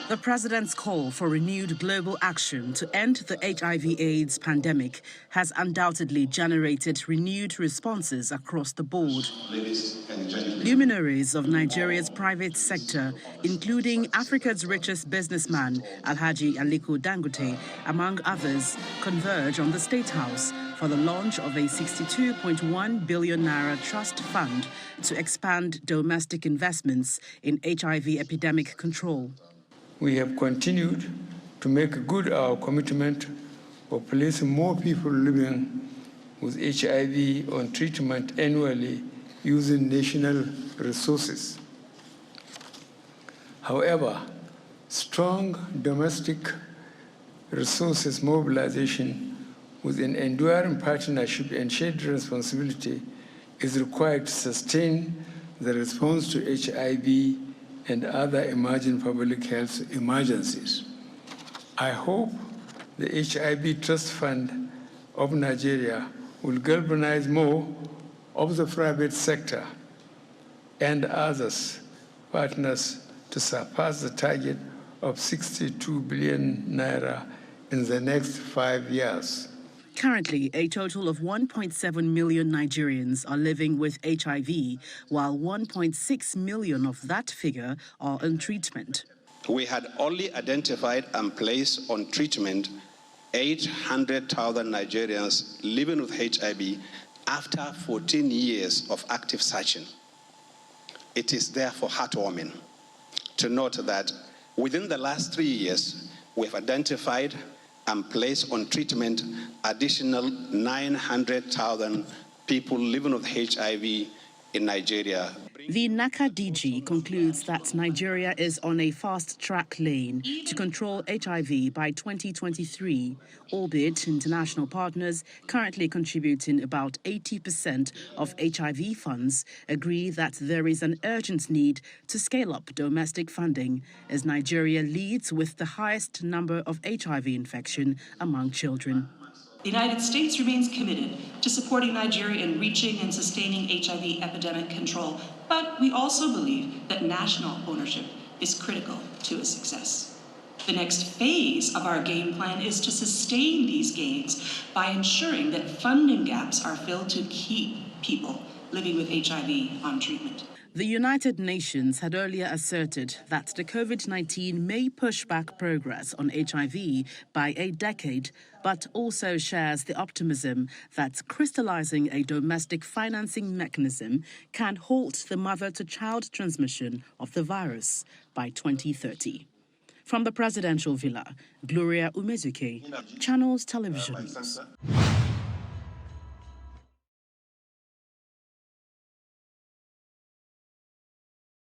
The president's call for renewed global action to end the HIV/AIDS pandemic has undoubtedly generated renewed responses across the board. Luminaries of Nigeria's private sector, including Africa's richest businessman, Alhaji Aliko Dangote, among others, converge on the State House for the launch of a 62.1 billion naira trust fund to expand domestic investments in HIV epidemic control. We have continued to make good our commitment of placing more people living with HIV on treatment annually using national resources. However, strong domestic resources mobilization with an enduring partnership and shared responsibility is required to sustain the response to HIV and other emerging public health emergencies. I hope the HIV Trust Fund of Nigeria will galvanize more of the private sector and others partners to surpass the target of 62 billion naira in the next 5 years. Currently, a total of 1.7 million Nigerians are living with HIV, while 1.6 million of that figure are on treatment. We had only identified and placed on treatment 800,000 Nigerians living with HIV after 14 years of active searching. It is therefore heartwarming to note that within the last 3 years, we have identified and place on treatment additional 900,000 people living with HIV in Nigeria. The NACA DG concludes that Nigeria is on a fast-track lane to control HIV by 2023, albeit international partners currently contributing about 80% of HIV funds agree that there is an urgent need to scale up domestic funding as Nigeria leads with the highest number of HIV infection among children. The United States remains committed to supporting Nigeria in reaching and sustaining HIV epidemic control, but we also believe that national ownership is critical to its success. The next phase of our game plan is to sustain these gains by ensuring that funding gaps are filled to keep people living with HIV on treatment. The United Nations had earlier asserted that the COVID-19 may push back progress on HIV by a decade, but also shares the optimism that crystallizing a domestic financing mechanism can halt the mother-to-child transmission of the virus by 2030. From the presidential villa, Gloria Umezuke, Channels Television.